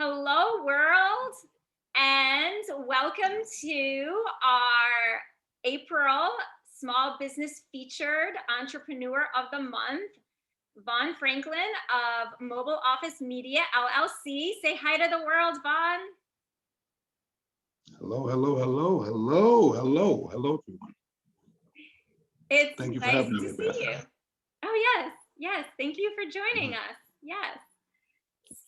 Hello, world, and welcome to our April Small Business Featured Entrepreneur of the Month, Vaughn Franklin of Mobil Office Media LLC. Say hi to the world, Vaughn. Hello, hello, hello, hello, hello, hello, everyone. It's Thank you for nice having me, to Beth. see you. Oh, yes. Thank you for joining us. Yes.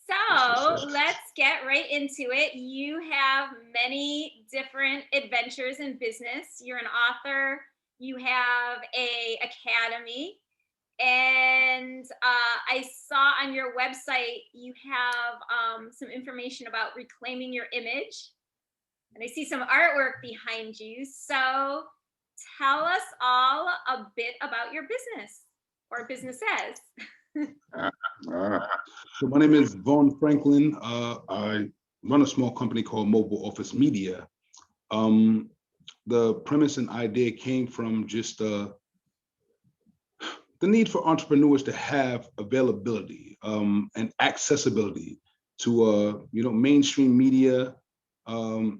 So let's get right into it. You have many different adventures in business. You're an author. You have a academy, and I saw on your website you have some information about reclaiming your image, and I see some artwork behind you. So tell us all a bit about your business or businesses. So my name is Vaughn Franklin. I run a small company called Mobil Office Media. The premise and idea came from just the need for entrepreneurs to have availability and accessibility to mainstream media and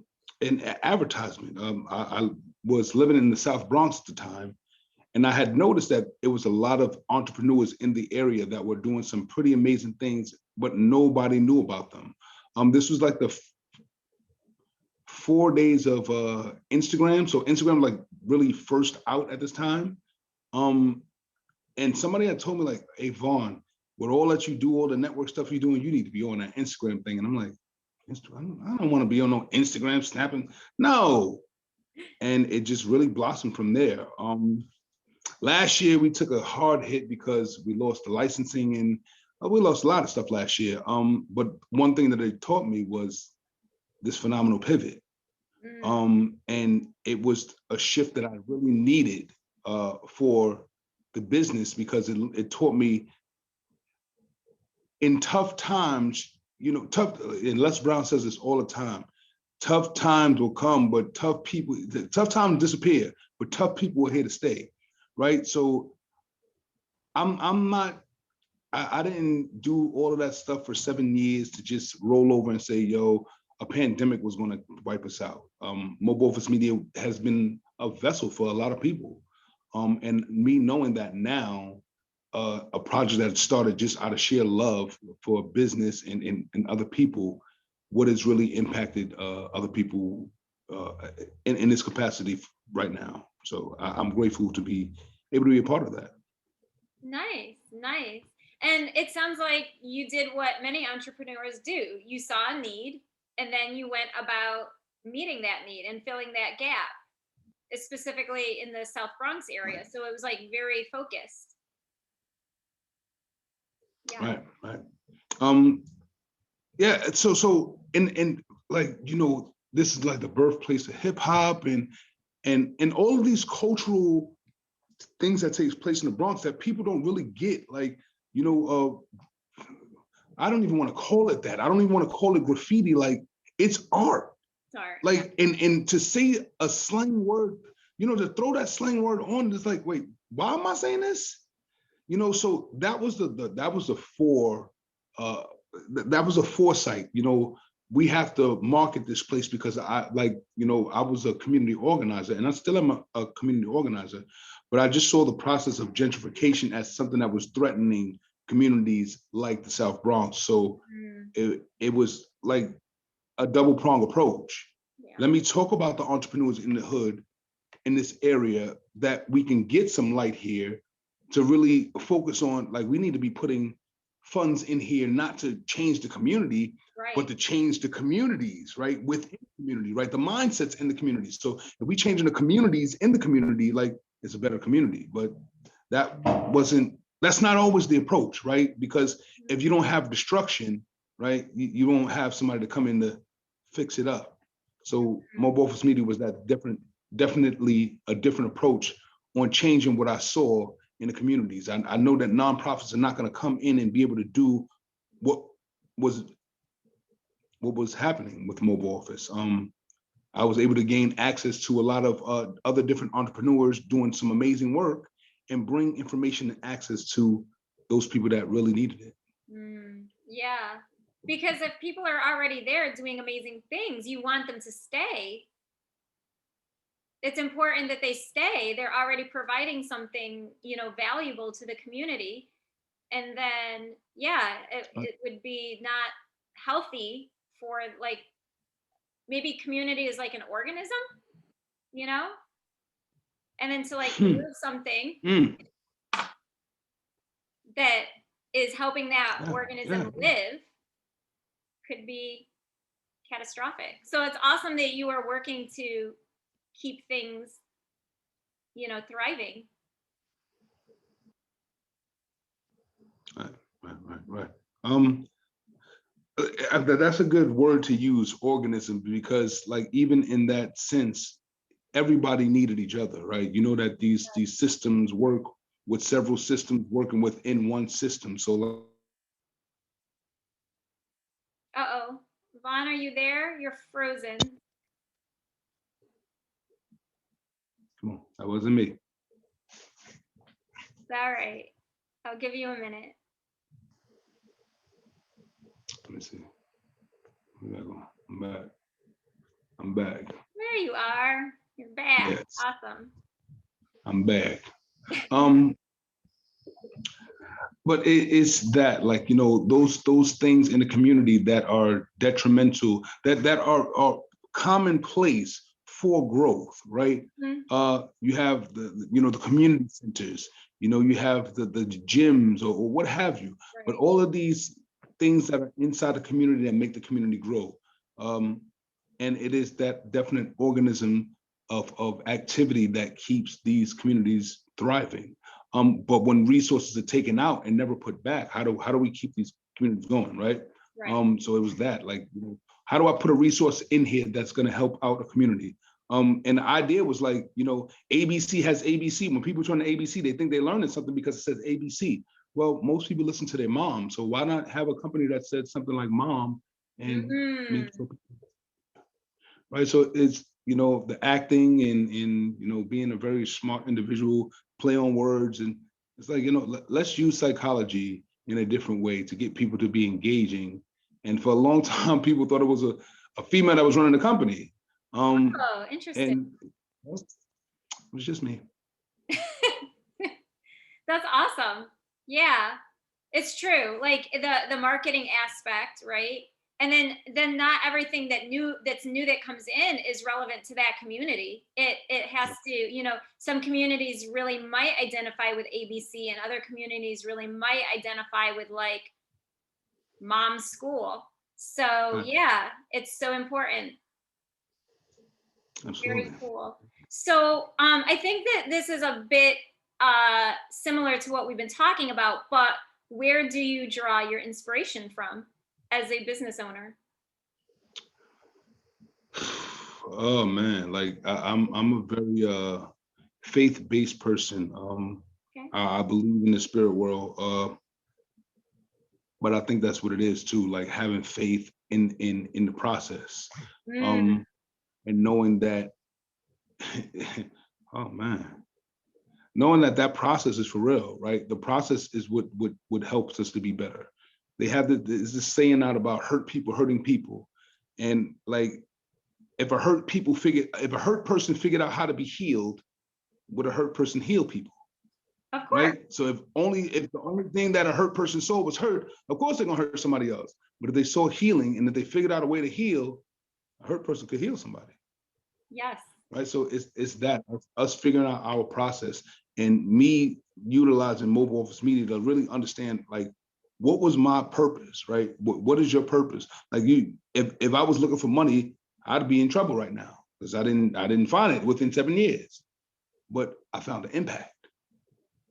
advertisement. I was living in the South Bronx at the time, and I had noticed that it was a lot of entrepreneurs in the area that were doing some pretty amazing things, but nobody knew about them. This was like the 4 days of Instagram. So Instagram like really first out at this time. And somebody had told me like, hey, Vaughn, with all that you do, all the network stuff you're doing, you need to be on that Instagram thing. And I'm like, I don't want to be on no Instagram snapping. No. And it just really blossomed from there. Last year, we took a hard hit because we lost the licensing and we lost a lot of stuff last year. But one thing that they taught me was this phenomenal pivot. And it was a shift that I really needed for the business because it taught me in tough times, and Les Brown says this all the time, tough times will come, but tough times disappear, but tough people are here to stay. Right. So I didn't do all of that stuff for 7 years to just roll over and say, yo, a pandemic was going to wipe us out. Mobil Office Media has been a vessel for a lot of people. And me knowing that now, a project that started just out of sheer love for business and other people, what has really impacted other people in this capacity right now. So I'm grateful to be able to be a part of that. Nice. And it sounds like you did what many entrepreneurs do. You saw a need, and then you went about meeting that need and filling that gap, specifically in the South Bronx area. So it was like very focused. Yeah. Right. Yeah. So and like, this is like the birthplace of hip hop and all of these cultural things that takes place in the Bronx that people don't really get. Like, I don't even want to call it that. I don't even want to call it graffiti. Like, it's art. Sorry. Like, and to say a slang word, to throw that slang word on, it's like, wait, why am I saying this? So that was the foresight. We have to market this place because I was a community organizer, and I still am a community organizer, but I just saw the process of gentrification as something that was threatening communities like the South Bronx. So it was like a double prong approach. Yeah. Let me talk about the entrepreneurs in the hood in this area that we can get some light here to really focus on. Like, we need to be putting funds in here, not to change the community, right, but to change the communities, right? Within the community, right? The mindsets in the community. So if we change in the communities in the community, like, it's a better community. But that's not always the approach, right? Because if you don't have destruction, right, you won't have somebody to come in to fix it up. So Mobil Office Media was that definitely a different approach on changing what I saw in the communities. I know that nonprofits are not going to come in and be able to do what was happening with Mobil Office. I was able to gain access to a lot of other different entrepreneurs doing some amazing work and bring information and access to those people that really needed it. Yeah. Because if people are already there doing amazing things, you want them to stay. It's important that they stay. They're already providing something, valuable to the community. And then, yeah, it would be not healthy for, like, maybe community is like an organism, you know? And then to like Hmm. remove something Mm. that is helping that Yeah, yeah, organism live could be catastrophic. So it's awesome that you are working to keep things, thriving. right, right. Um, that's a good word to use, organism, because like even in that sense, everybody needed each other, right? You know that these systems work with several systems working within one system. So like, Uh-oh. Vaughn, are you there? You're frozen. come on, that wasn't me. It's all right. I'll give you a minute. Let me see. I'm back. I'm back. There you are. You're back. Yes, Awesome. I'm back. Um, but it's that, like, those things in the community that are detrimental, that are commonplace for growth, right? Mhm. You have the community centers, you have the gyms, or what have you, but Right. all of these things that are inside the community that make the community grow. um, and it is that definite organism of activity that keeps these communities thriving. But when resources are taken out and never put back, how do we keep these communities going, right? Right. So it was that, like, how do I put a resource in here that's going to help out a community? And the idea was like, ABC has ABC. When people turn to ABC, they think they're learning something because it says ABC. Well, most people listen to their mom, so why not have a company that said something like mom and make Mm. sure, right? So it's, the acting and being a very smart individual, play on words, and it's like, let's use psychology in a different way to get people to be engaging. And for a long time, people thought it was a female that was running the company. Oh, interesting. And it was just me. That's awesome. Yeah. It's true. Like the marketing aspect, right? And then not everything that's new that comes in is relevant to that community. It has to, some communities really might identify with ABC and other communities really might identify with like mom's school. So Right. yeah, it's so important. Very Absolutely. cool. So I think that this is a bit similar to what we've been talking about, but where do you draw your inspiration from as a business owner? Oh man, like I'm a very faith-based person. Okay. I believe in the spirit world, but I think that's what it is too, like having faith in the process, Mm, um, and knowing that, oh man, knowing that that process is for real, right? The process is what helps us to be better. They have there's this saying out about hurt people hurting people, and like if a hurt person figured out how to be healed, would a hurt person heal people? of course. Right? So if the only thing that a hurt person saw was hurt, of course they're gonna hurt somebody else. But if they saw healing and if they figured out a way to heal, a hurt person could heal somebody. Yes. Right. So it's that us figuring out our process and me utilizing mobile office media to really understand, like, what was my purpose, right? What is your purpose? Like, if I was looking for money, I'd be in trouble right now because I didn't find it within 7 years, but I found the impact,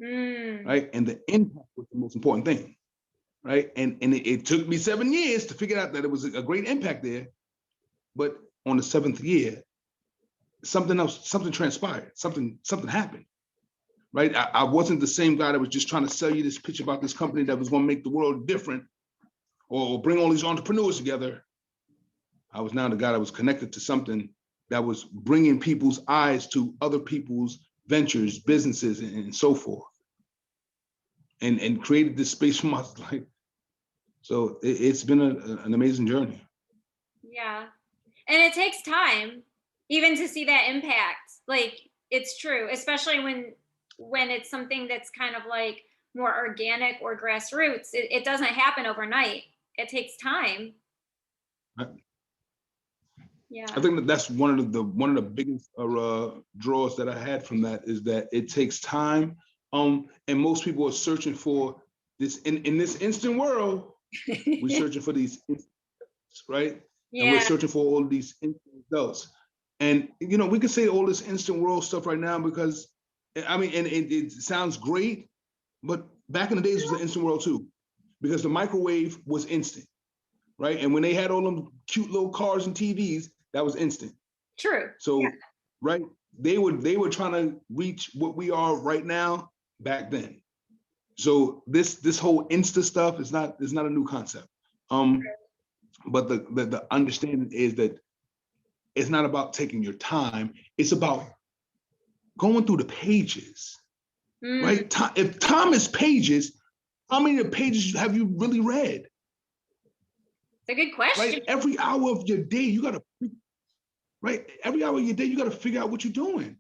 Mm, right? And the impact was the most important thing, right? And it took me 7 years to figure out that it was a great impact there, but on the seventh year, something transpired, something happened, right? I wasn't the same guy that was just trying to sell you this pitch about this company that was going to make the world different or bring all these entrepreneurs together. I was now the guy that was connected to something that was bringing people's eyes to other people's ventures, businesses, and so forth, and created this space for myself. Like, So it's been an amazing journey. Yeah. And it takes time even to see that impact. Like, it's true, especially when it's something that's kind of like more organic or grassroots. It doesn't happen overnight. It takes time. I Yeah. I think that's one of the biggest draws that I had from that is that it takes time. And most people are searching for this in this instant world. We're searching for these instants, right? And we're Yeah. searching for all these instant results. And we can say all this instant world stuff right now because I mean, and it sounds great, but back in the days it was an instant world too, because the microwave was instant, right? And when they had all them cute little cars and TVs, that was instant. True. So, Yeah. right, they were trying to reach what we are right now back then. So this whole Insta stuff is not a new concept. But the understanding is that it's not about taking your time. It's about going through the pages, right? If time is pages, how many of the pages have you really read? It's a good question. Right? Every hour of your day, you gotta, right? Every hour of your day, you gotta figure out what you're doing.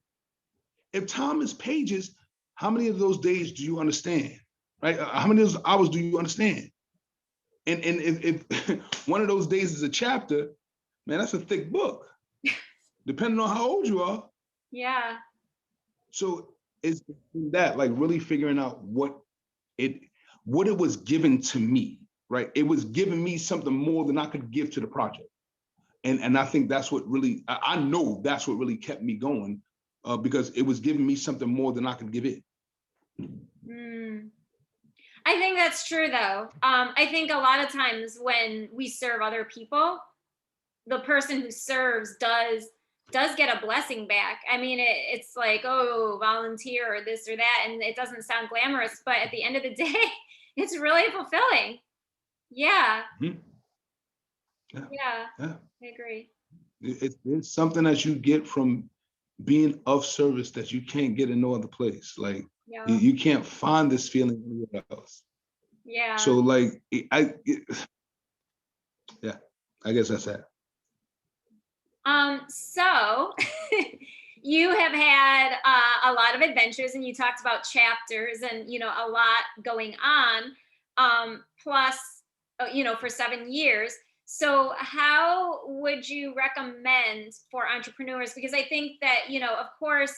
If time is pages, how many of those days do you understand? Right? How many of those hours do you understand? And if one of those days is a chapter, man, that's a thick book, depending on how old you are. Yeah. So it's that, like, really figuring out what it was given to me, right? It was giving me something more than I could give to the project. And I think that's what really, I know that's what really kept me going, because it was giving me something more than I could give it. I think that's true, though. I think a lot of times when we serve other people, the person who serves does get a blessing back. I mean, it's like, oh, volunteer or this or that, and it doesn't sound glamorous, but at the end of the day, it's really fulfilling. Yeah. Mhm. Yeah. Yeah. I agree. It's something that you get from being of service that you can't get in no other place. Like, Yeah. you can't find this feeling anywhere else. Yeah. So, like, yeah, I guess that's that. So you have had a lot of adventures, and you talked about chapters and a lot going on. Plus, for 7 years. So how would you recommend for entrepreneurs? Because I think that of course,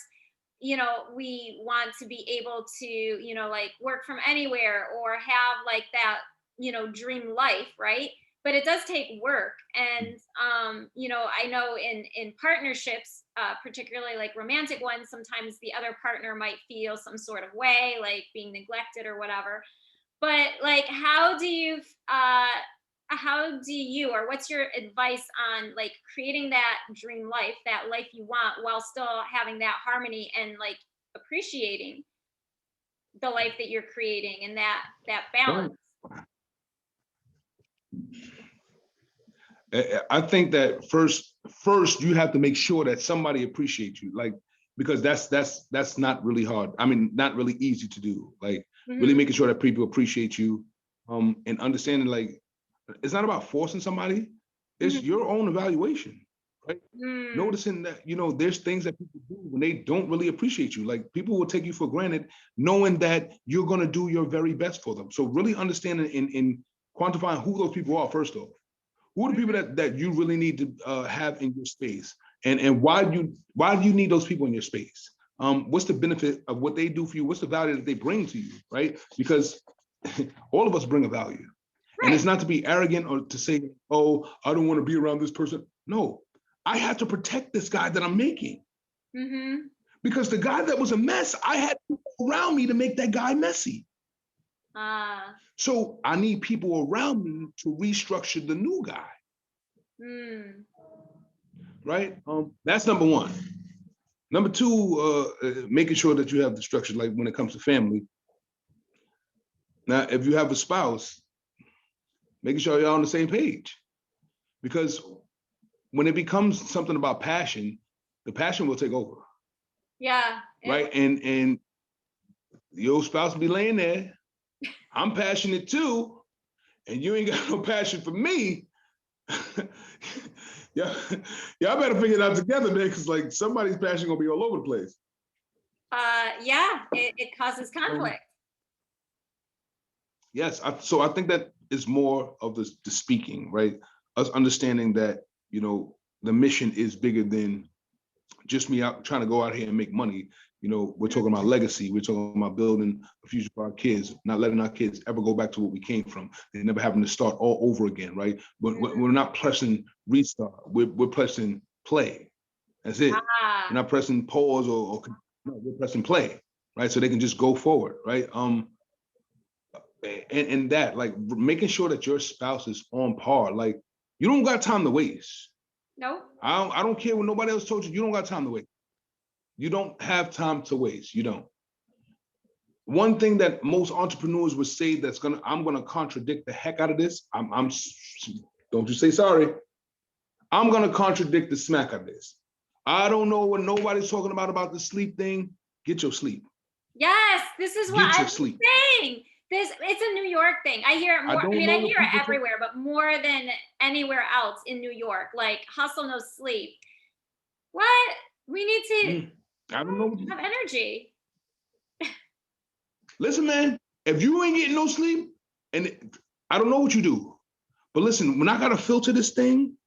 we want to be able to like work from anywhere or have like that dream life, right? But it does take work. And I know in partnerships, particularly like romantic ones, sometimes the other partner might feel some sort of way, like being neglected or whatever. But like, or what's your advice on like creating that dream life, that life you want, while still having that harmony and like appreciating the life that you're creating and that balance? I think that first you have to make sure that somebody appreciates you, like, because that's not really hard. I mean, not really easy to do. Like, really making sure that people appreciate you, and understanding, like, it's not about forcing somebody. It's your own evaluation, right? Noticing that there's things that people do when they don't really appreciate you. Like, people will take you for granted, knowing that you're going to do your very best for them. So really understanding in quantifying who those people are first off. Who are the people that you really need to have in your space, and why do you need those people in your space? What's the benefit of what they do for you? What's the value that they bring to you, right? Because all of us bring a value, and it's not to be arrogant or to say, "Oh, I don't want to be around this person." No, I have to protect this guy that I'm making, because the guy that was a mess, I had people around me to make that guy messy. So I need people around me to restructure the new guy. Right? That's number one. Number two, making sure that you have the structure, like when it comes to family. Now, if you have a spouse, making sure you're on the same page. Because when it becomes something about passion, the passion will take over. Yeah. Right? And your spouse will be laying there. I'm passionate too. and you ain't got no passion for me, y'all better figure it out together, man, because like somebody's passion gonna be all over the place. Yeah, it causes conflict. Yes, so I think that is more of the speaking, right? Us understanding that, you know, the mission is bigger than just me out trying to go out here and make money. You know, we're talking about legacy. We're talking about building a future for our kids, not letting our kids ever go back to what we came from. They never having to start all over again, right? But we're not pressing restart. We're pressing play. That's it. We're not pressing pause or no, we're pressing play, right? So they can just go forward, right? And that, like, making sure that your spouse is on par. Like, you don't got time to waste. Nope. I don't care what nobody else told you. You don't got time to waste. You don't have time to waste. You don't. One thing that most entrepreneurs would say I'm gonna contradict the heck out of this. Don't you say sorry. I'm gonna contradict the smack out of this. I don't know what nobody's talking about the sleep thing. Get your sleep. Yes, this is what I'm sleep. saying. It's a New York thing. I hear it more. I mean, I hear it everywhere, but more than anywhere else in New York. Like, hustle, no sleep. What? We need to I don't know. Have energy. Listen, man, if you ain't getting no sleep, and I don't know what you do, but listen, when I gotta filter this thing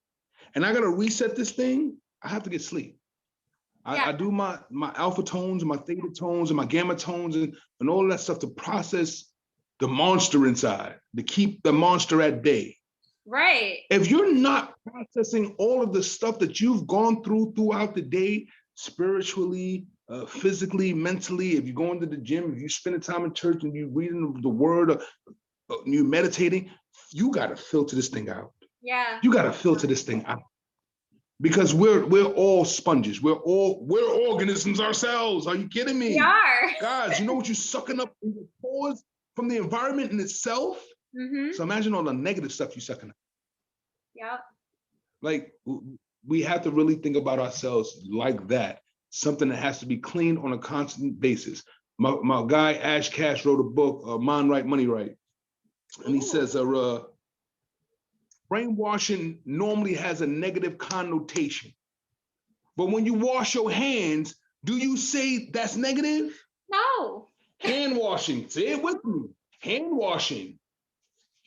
and I gotta reset this thing, I have to get sleep. I do my alpha tones and my theta tones and my gamma tones and all of that stuff to process the monster inside, to keep the monster at bay. Right. If you're not processing all of the stuff that you've gone through throughout the day, spiritually, physically, mentally, if you're going to the gym, if you're spending time in church and you're reading the word, you're meditating, you got to filter this thing out. Yeah. You got to filter this thing out. Because we're all sponges. We're organisms ourselves. Are you kidding me? We are. Guys, you know what you're sucking up in your pores from the environment in itself? Mm-hmm. So imagine all the negative stuff you're sucking up. Yep. Like, we have to really think about ourselves like that. Something that has to be clean on a constant basis. My guy, Ash Cash, wrote a book, Mind Right, Money Right. And he says, brainwashing normally has a negative connotation. But when you wash your hands, do you say that's negative? No. Hand washing, say it with me. Hand washing.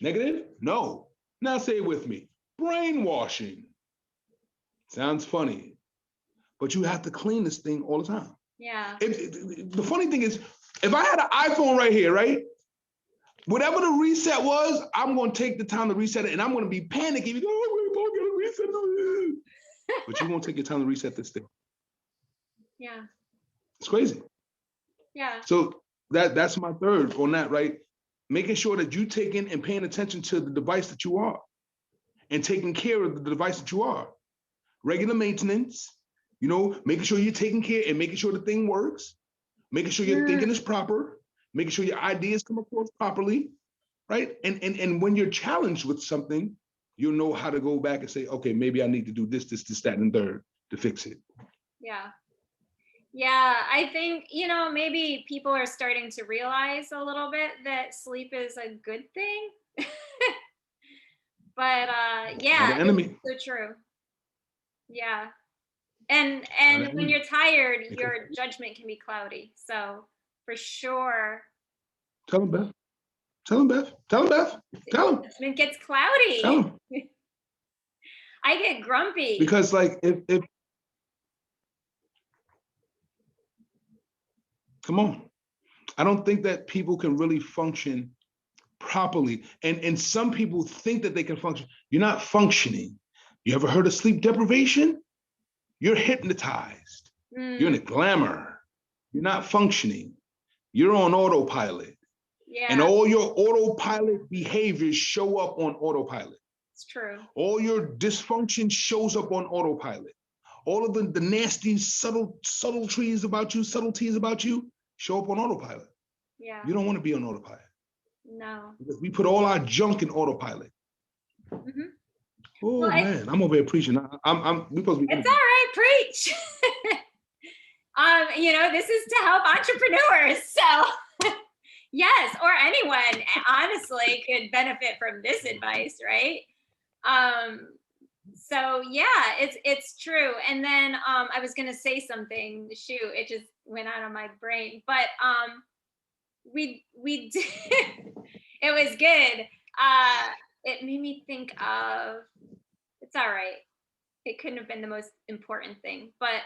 Negative? No. Now say it with me. Brainwashing. Sounds funny. But you have to clean this thing all the time. Yeah. The funny thing is, if I had an iPhone right here, right? Whatever the reset was, I'm going to take the time to reset it, and I'm going to be panicking. But you won't take your time to reset this thing. Yeah. It's crazy. Yeah. So that's my third on that, right? Making sure that you taking and paying attention to the device that you are and taking care of the device that you are. Regular maintenance, you know, making sure you're taking care and making sure the thing works, making sure your thinking is proper, making sure your ideas come across properly, right? And when you're challenged with something, you'll know how to go back and say, okay, maybe I need to do this, that, and third to fix it. Yeah. Yeah, I think, you know, maybe people are starting to realize a little bit that sleep is a good thing. But yeah, it's so true. Yeah. And when you're tired, your judgment can be cloudy. So for sure. Tell him, Beth. Tell him, Beth. Tell him, Beth. Tell him. Judgment gets cloudy. Tell him. I get grumpy. Because like if come on. I don't think that people can really function properly. And some people think that they can function. You're not functioning. You ever heard of sleep deprivation? You're hypnotized. You're in a glamour. You're not functioning. You're on autopilot. Yeah. And all your autopilot behaviors show up on autopilot. It's true. All your dysfunction shows up on autopilot. All of the nasty subtleties about you show up on autopilot. Yeah. You don't want to be on autopilot. No. Because we put all our junk in autopilot. Mm-hmm. Oh well, man, I'm over here preaching. We supposed to be. It's all right, preach. You know, this is to help entrepreneurs. So Yes, or anyone honestly could benefit from this advice, right? Um, so yeah, it's true. And then I was gonna say something. Shoot, it just went out of my brain. But we did, it was good. It made me think of. It's all right. It couldn't have been the most important thing, but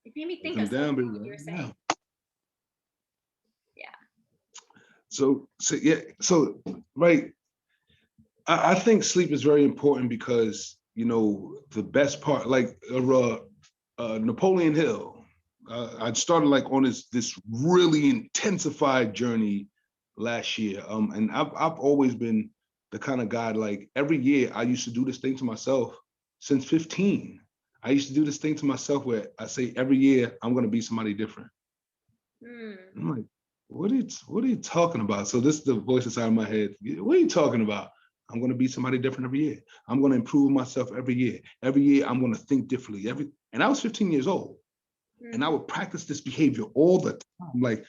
it made me think of Come down, something baby. you were Yeah. saying. Yeah. So yeah, so right. I think sleep is very important because the best part, like Napoleon Hill, I started like on this really intensified journey last year, and I've always been the kind of guy like every year I used to do this thing to myself since 15. I used to do this thing to myself where I say every year I'm going to be somebody different. Mm. I'm like, what are you talking about? So this is the voice inside of my head. What are you talking about? I'm going to be somebody different every year. I'm going to improve myself every year. Every year I'm going to think differently. And I was 15 years old, and I Mhm. would practice this behavior all the time. Like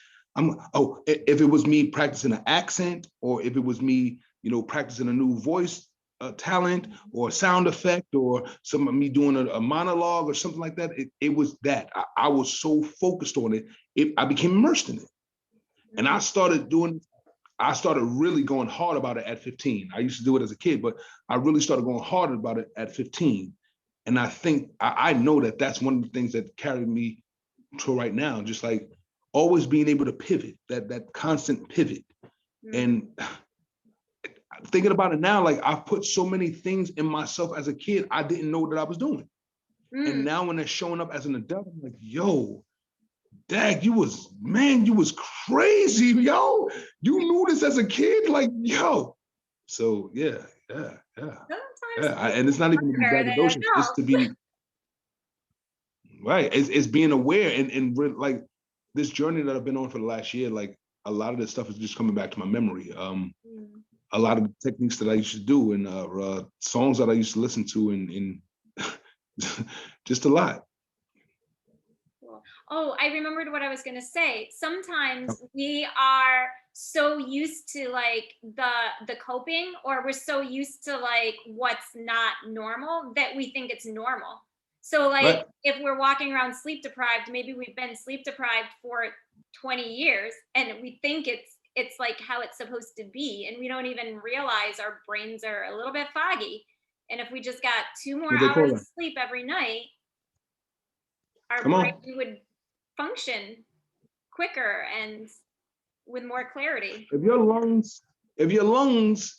if it was me practicing an accent, or if it was me, practicing a new voice talent or a sound effect, or some of me doing a monologue or something like that. It was that I was so focused on it. I became immersed in it. And Mm. I started really going hard about it at 15. I used to do it as a kid, but I really started going hard about it at 15. And I think I know that that's one of the things that carried me to right now, just like always being able to pivot, that constant pivot. Mm. And thinking about it now, like I've put so many things in myself as a kid I didn't know that I was doing. And Mm. now when they're showing up as an adult, I'm like, yo, Dag, you was crazy, yo. You knew this as a kid, like, yo. So yeah. Sometimes And it's not even to be younger than braggadocious. It's to adults. be right. It's being aware and like this journey that I've been on for the last year. Like a lot of this stuff is just coming back to my memory. Mm. A lot of the techniques that I used to do and songs that I used to listen to and just a lot. Cool. Oh, I remembered what I was going to say. Sometimes we are so used to like the coping, or we're so used to like what's not normal that we think it's normal. So like Right. if we're walking around sleep deprived, maybe we've been sleep deprived for 20 years and we think it's like how it's supposed to be, and we don't even realize our brains are a little bit foggy. And if we just got 2 more What they hours call of it. sleep every night, our Come on. brain would function quicker and with more clarity. If your lungs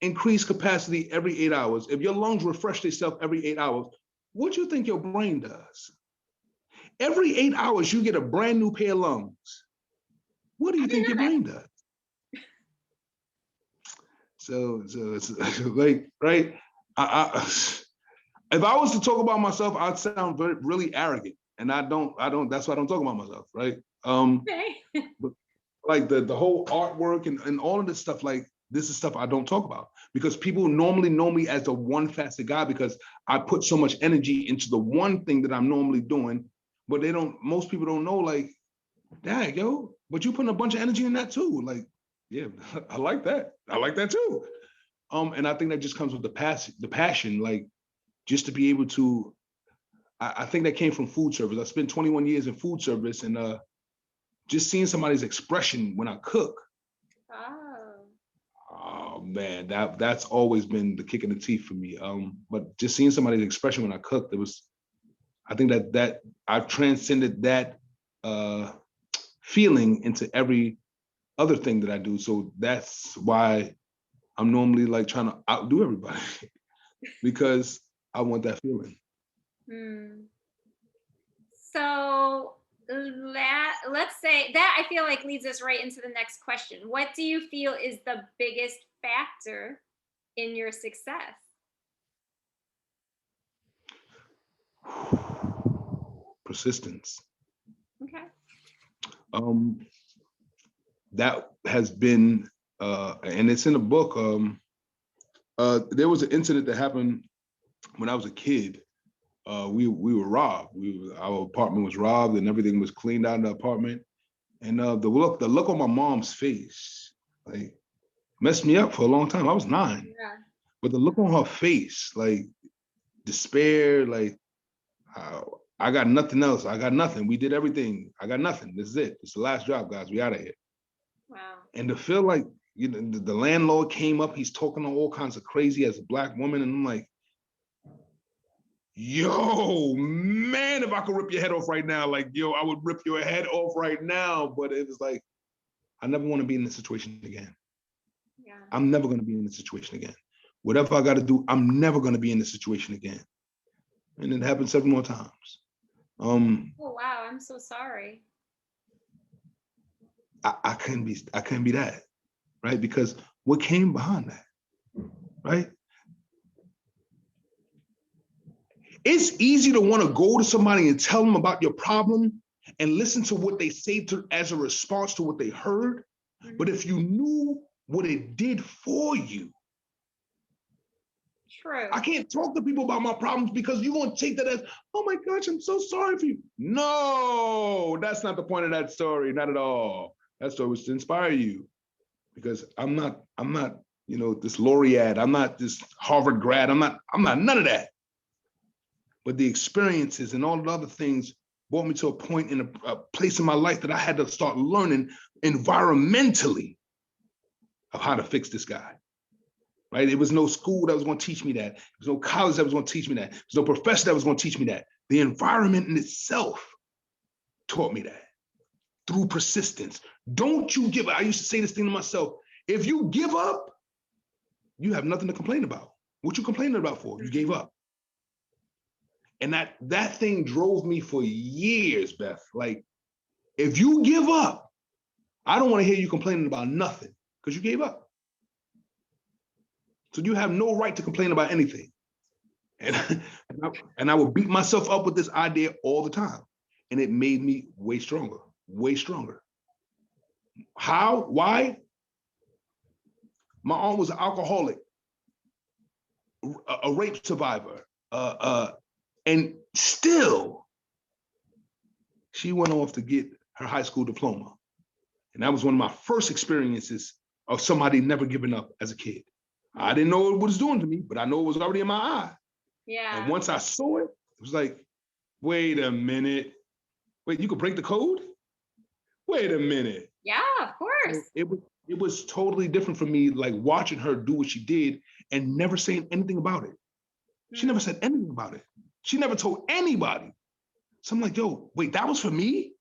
increase capacity every 8 hours, if your lungs refresh themselves every 8 hours, what do you think your brain does? Every 8 hours, you get a brand new pair of lungs. What do I you didn't think your know that. brain does? So it's like, right? I, if I was to talk about myself, I'd sound really arrogant. And I don't, that's why I don't talk about myself, right? Okay. But like the whole artwork and all of this stuff, like this is stuff I don't talk about because people normally know me as the one facet guy because I put so much energy into the one thing that I'm normally doing, but most people don't know, like, dang, yo, but you putting a bunch of energy in that too. Like, yeah, I like that. I like that too. And I think that just comes with the passion, like just to be able to, I think that came from food service. I spent 21 years in food service and just seeing somebody's expression when I cook. Oh. Oh man, that's always been the kick in the teeth for me. But just seeing somebody's expression when I cooked, I think that I've transcended that feeling into every other thing that I do. So that's why I'm normally like trying to outdo everybody because I want that feeling. Hmm. So let's say that I feel like leads us right into the next question. What do you feel is the biggest factor in your success? Persistence. Okay. Um, that has been, and it's in the book. There was an incident that happened when I was a kid. We were robbed. Our apartment was robbed, and everything was cleaned out in the apartment. And the look on my mom's face, like, messed me up for a long time. I was 9, Yeah. but the look on her face, like despair, like, I got nothing else. I got nothing. We did everything. I got nothing. This is it. It's the last job, guys. We out of here. Wow. And to feel like, you know, the landlord came up, he's talking all kinds of crazy as a Black woman, and I'm like, yo, man, if I could rip your head off right now, like, yo, I would rip your head off right now. But it was like, I never want to be in this situation again. Yeah. I'm never going to be in this situation again. Whatever I got to do, I'm never going to be in this situation again. And it happened several more times. Oh wow, I'm so sorry. I couldn't be that, right? Because what came behind that, right? It's easy to want to go to somebody and tell them about your problem and listen to what they say to as a response to what they heard. Mm-hmm. But if you knew what it did for you, true. I can't talk to people about my problems because you're going to take that as, oh my gosh, I'm so sorry for you. No, that's not the point of that story. Not at all. That story was to inspire you, because I'm not, you know, this laureate. I'm not this Harvard grad. I'm not none of that. But the experiences and all the other things brought me to a point in a place in my life that I had to start learning environmentally of how to fix this guy. Right? It was no school that was going to teach me that. There was no college that was going to teach me that. There was no professor that was going to teach me that. The environment in itself taught me that through persistence. Don't you give up. I used to say this thing to myself. If you give up, you have nothing to complain about. What you complaining about for? You gave up. And that thing drove me for years, Beth. Like, if you give up, I don't want to hear you complaining about nothing, because you gave up. So you have no right to complain about anything. And I would beat myself up with this idea all the time. And it made me way stronger, way stronger. How? Why? My aunt was an alcoholic, a rape survivor, and still, she went off to get her high school diploma. And that was one of my first experiences of somebody never giving up as a kid. I didn't know what it was doing to me, but I know it was already in my eye. Yeah. And once I saw it, it was like, wait a minute. Wait, you could break the code? Wait a minute. Yeah, of course. So it was totally different for me, like watching her do what she did and never saying anything about it. She never said anything about it. She never told anybody. So I'm like, yo, wait, that was for me?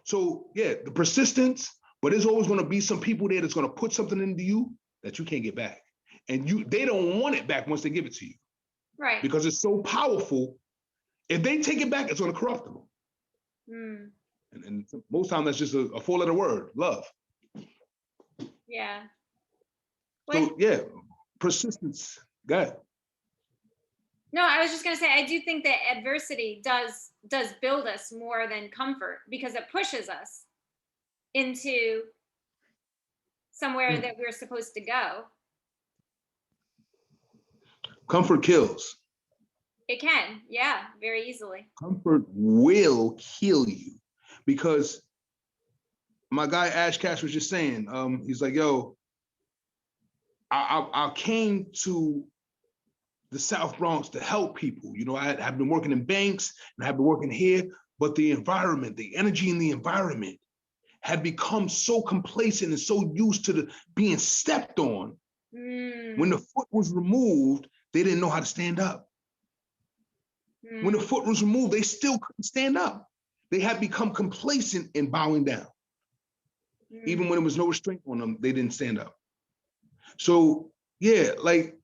So yeah, the persistence, but there's always going to be some people there that's going to put something into you that you can't get back. And they don't want it back once they give it to you. Right. Because it's so powerful. If they take it back, it's going to corrupt them. And most times that's just a four-letter word, love. Yeah. So yeah, persistence. Go ahead. No, I was just gonna say, I do think that adversity does build us more than comfort, because it pushes us into somewhere that we're supposed to go. Comfort kills. It can, yeah, very easily. Comfort will kill you, because my guy Ash Cash was just saying, he's like, yo, I came to the South Bronx to help people. You know, I've been working in banks and I've been working here, but the environment, the energy in the environment had become so complacent and so used to being stepped on. When the foot was removed, they didn't know how to stand up. When the foot was removed, they still couldn't stand up. They had become complacent in bowing down. Even when there was no restraint on them, they didn't stand up. So yeah, like,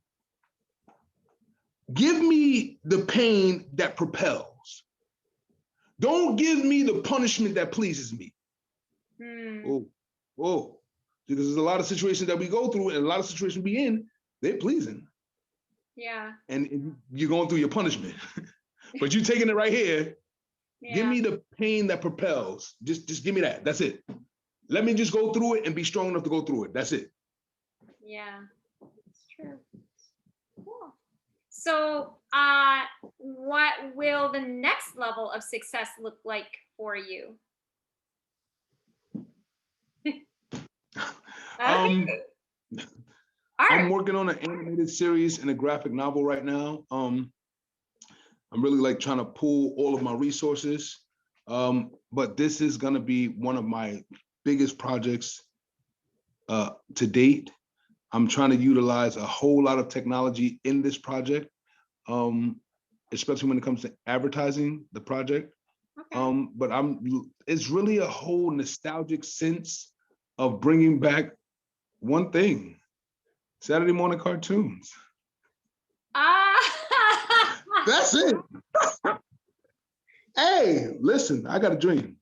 give me the pain that propels. Don't give me the punishment that pleases me. Oh, because there's a lot of situations that we go through and a lot of situations we in, they're pleasing. Yeah. And you're going through your punishment. But you're taking it right here. Yeah. Give me the pain that propels. Just give me that. That's it. Let me just go through it and be strong enough to go through it. That's it. Yeah, it's true. Cool. So what will the next level of success look like for you? Okay. I'm Art. working on an animated series and a graphic novel right now. I'm really like trying to pull all of my resources. But this is gonna be one of my biggest projects to date. I'm trying to utilize a whole lot of technology in this project, especially when it comes to advertising the project. Okay. But it's really a whole nostalgic sense of bringing back one thing, Saturday morning cartoons. Ah. That's it. Hey, listen, I got a dream.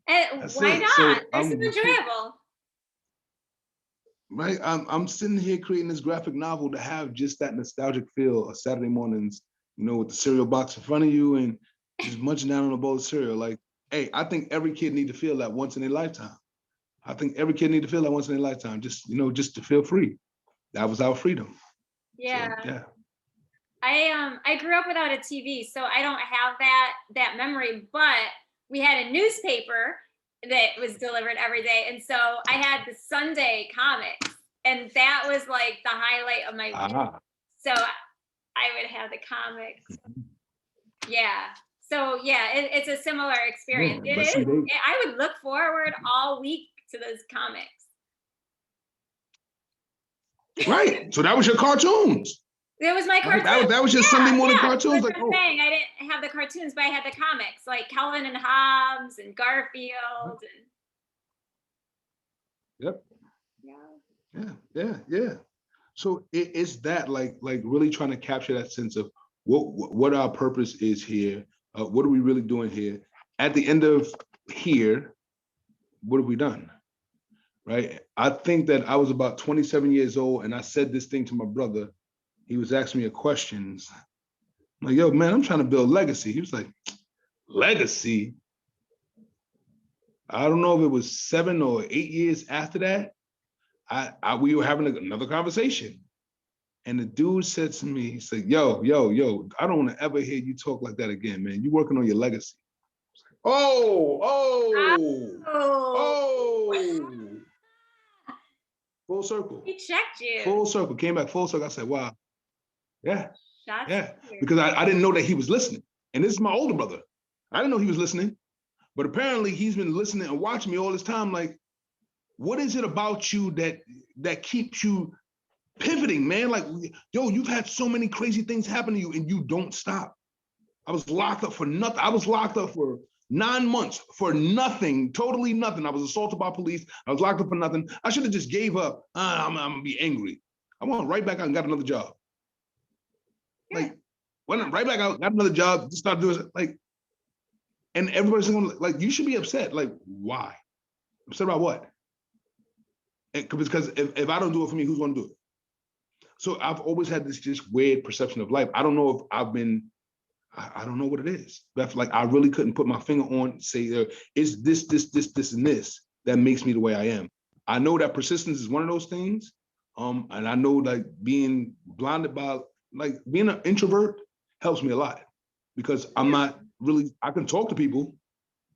And That's why it. not? So This is enjoyable. I'm sitting here creating this graphic novel to have just that nostalgic feel of Saturday mornings, with the cereal box in front of you and just munching down on a bowl of cereal. Like, hey, I think every kid need to feel that once in their lifetime. I think every kid need to feel that once in their lifetime, just to feel free. That was our freedom. So Yeah. yeah. I grew up without a TV, so I don't have that memory, but we had a newspaper that was delivered every day. And so I had the Sunday comics, and that was like the highlight of my week. Ah. So I would have the comics. Yeah. So yeah, it's a similar experience. Yeah, It but is. see, I would look forward all week to those comics. right. So that was your cartoons. It was my Right? cartoon. That was your Sunday Yeah, morning yeah. cartoons. That's Like, what I'm oh, saying. I didn't have the cartoons, but I had the comics, like Calvin and Hobbes and Garfield and yep. yeah. Yeah. So it's that like really trying to capture that sense of what our purpose is here. What are we really doing here? At the end of here, what have we done? Right. I think that I was about 27 years old and I said this thing to my brother. He was asking me a question. I'm like, yo, man, I'm trying to build legacy. He was like, legacy? I don't know if it was 7 or 8 years after that. We were having another conversation. And the dude said to me, he said, yo, I don't want to ever hear you talk like that again, man. You're working on your legacy. Oh, Oh, oh. Full circle. he checked you. Full circle. Came back full circle. I said, wow. Yeah. Shots Yeah. fired. Because I didn't know that he was listening. And this is my older brother. I didn't know he was listening. But apparently he's been listening and watching me all this time. Like, what is it about you that keeps you pivoting, man? Like, yo, you've had so many crazy things happen to you and you don't stop. I was locked up for nothing. I was locked up for 9 months for nothing, totally nothing. I was assaulted by police. I was locked up for nothing. I should have just gave up. I'm gonna be angry. I went right back out and got another job. Like, went right back out, got another job, just started doing it. Like, and everybody's going like, you should be upset. Like, why? Upset about what? Because if I don't do it for me, who's gonna do it? So I've always had this just weird perception of life. I don't know if I've been, I don't know what it is. But like I really couldn't put my finger on, say, it's this, and this that makes me the way I am. I know that persistence is one of those things. And I know like being blinded by, like being an introvert helps me a lot because I'm not really, I can talk to people.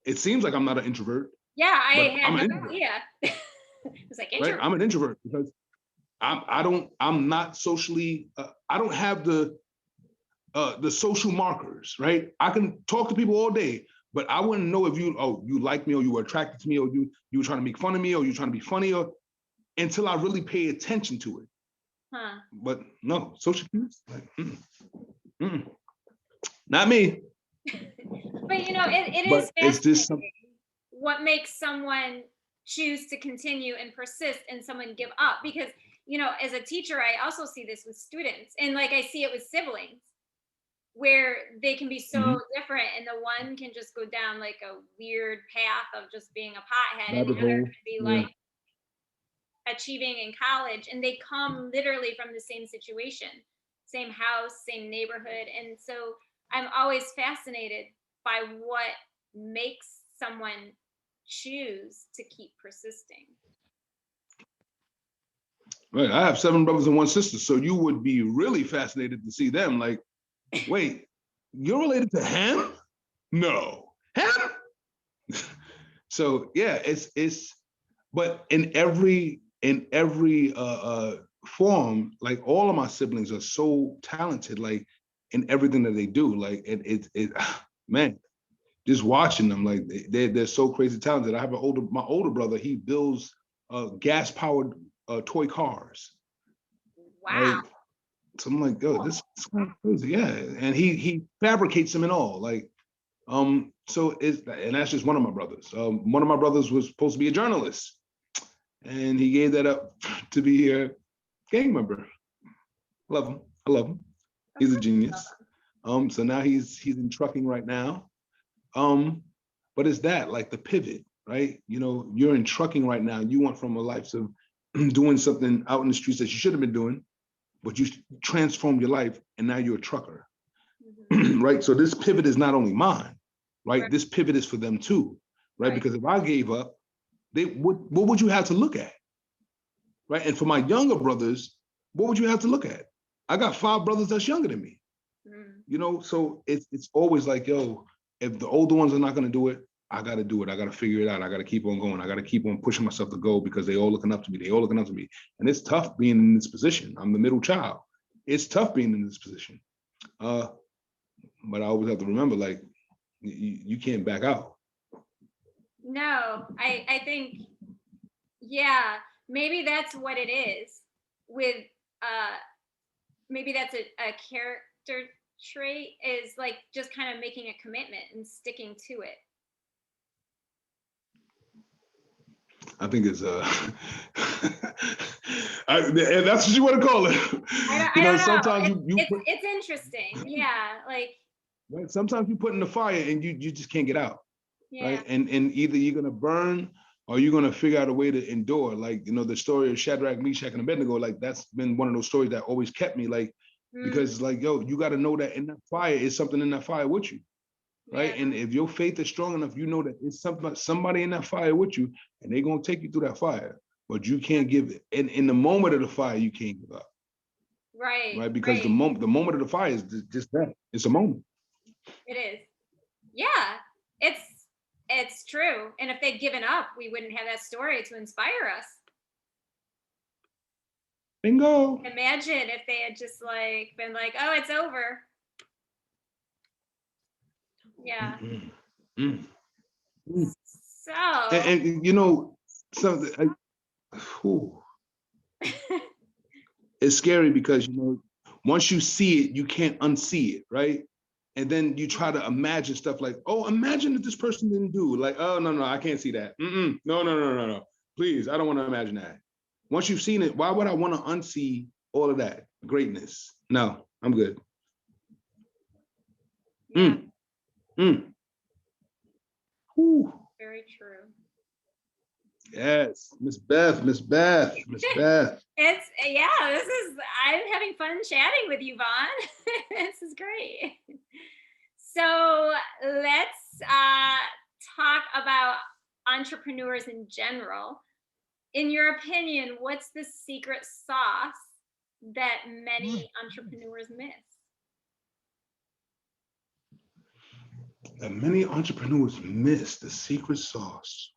It seems like I'm not an introvert, Yeah, but I I'm had an no introvert, idea. It was like right? introvert. I'm an introvert because I'm not socially, I don't have the social markers, right? I can talk to people all day, but I wouldn't know if you like me or you were attracted to me or you were trying to make fun of me or you trying to be funny or until I really pay attention to it. Huh. But no, social cues, like, not me. But it is But it's just fascinating what makes someone choose to continue and persist and someone give up because as a teacher I also see this with students and like I see it with siblings where they can be so mhm, different and the one can just go down like a weird path of just being a pothead and the rabbit other hole. can be Yeah, like achieving in college and they come literally from the same situation, same house, same neighborhood. And so I'm always fascinated by what makes someone choose to keep persisting. right. I have 7 brothers and 1 sister, so you would be really fascinated to see them. Like, wait, you're related to him? No, him? So yeah, it's but in every in every form, like all of my siblings are so talented, like in everything that they do. Like it man, just watching them, like they're so crazy talented. I have my older brother, he builds gas powered toy cars. Wow. Right. So I'm like, yo, this is kind of crazy. Yeah. And he fabricates them and all. Like, so it's, and that's just one of my brothers. One of my brothers was supposed to be a journalist, and he gave that up to be a gang member. Love him. I love him. He's a genius. So now he's in trucking right now. But it's that, like the pivot, right? You know, you're in trucking right now. You went from a life of doing something out in the streets that you should have been doing, but you transformed your life, and now you're a trucker. Mm-hmm. Right? So this pivot is not only mine, right? This pivot is for them too, right? Because if I gave up, what would you have to look at? Right? And for my younger brothers, what would you have to look at? I got 5 brothers that's younger than me. You know, so it's always like, yo, if the older ones are not going to do it, I got to do it. I got to figure it out. I got to keep on going. I got to keep on pushing myself to go, because they all looking up to me. They all looking up to me. And it's tough being in this position. I'm the middle child. It's tough being in this position. But I always have to remember, like, you can't back out. No, I think, yeah, maybe that's what it is with, maybe that's a character trait, is like just kind of making a commitment and sticking to it. I think it's that's what you want to call it. I don't know. Sometimes it's interesting. Yeah, like, right. Sometimes you put in the fire and you just can't get out. Yeah. Right. And either you're gonna burn or you're gonna figure out a way to endure. Like, you know, the story of Shadrach, Meshach, and Abednego, like that's been one of those stories that always kept me, like, because like, yo, you got to know that in that fire is something in that fire with you. Right. Yeah. And if your faith is strong enough, you know that it's somebody in that fire with you, and they're gonna take you through that fire. But you can't give it in the moment of the fire, you can't give up. Right. Right. Because the moment of the fire is just that. It's a moment. It is. Yeah. It's true. And if they'd given up, we wouldn't have that story to inspire us. Bingo. Imagine if they had just like been like, oh, it's over. Yeah. So. And you know, something. It's scary because, you know, once you see it, you can't unsee it, right? And then you try to imagine stuff like, oh, imagine if this person didn't do, like, oh, no, I can't see that. No. Please, I don't want to imagine that. Once you've seen it, why would I want to unsee all of that greatness? No, I'm good. Yeah. Very true. Yes, Miss Beth. It's, yeah, I'm having fun chatting with you, Vaughn. This is great. So let's talk about entrepreneurs in general. In your opinion, what's the secret sauce that many entrepreneurs miss? That many entrepreneurs miss the secret sauce.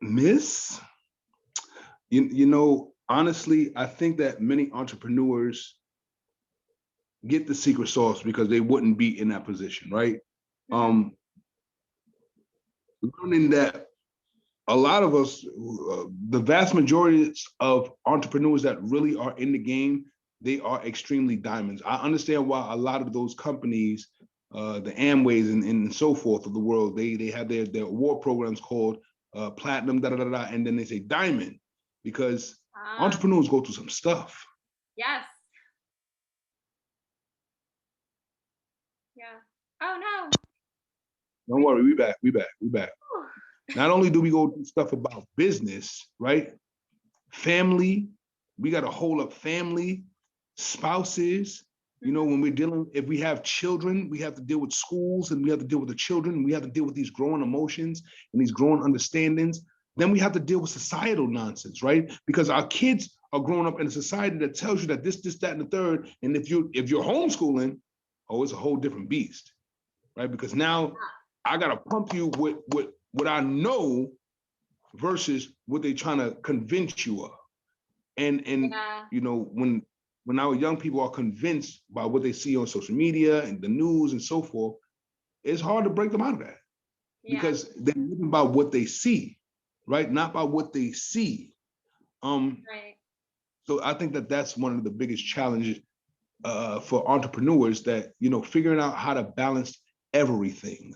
Miss? You know, honestly, I think that many entrepreneurs get the secret sauce because they wouldn't be in that position, right? Learning that a lot of us, the vast majority of entrepreneurs that really are in the game, they are extremely diamonds. I understand why a lot of those companies, the Amways and so forth of the world, they have their award programs called platinum, and then they say diamond, because entrepreneurs go through some stuff. Yes. Yeah. Oh no. Don't worry, we back. Not only do we go through stuff about business, right? Family, we got to hold up family, spouses. You know, when we're dealing, if we have children, we have to deal with schools, and we have to deal with the children. We have to deal with these growing emotions and these growing understandings. Then we have to deal with societal nonsense, right? Because our kids are growing up in a society that tells you that this, that, and the third. And if you're homeschooling, oh, it's a whole different beast, right? Because now I got to pump you with what I know versus what they're trying to convince you of. And Yeah. you know, when our young people are convinced by what they see on social media and the news and so forth, it's hard to break them out of that Yeah. because they're living by what they see, right? Not by what they see. Right. So I think that that's one of the biggest challenges for entrepreneurs, that, you know, figuring out how to balance everything.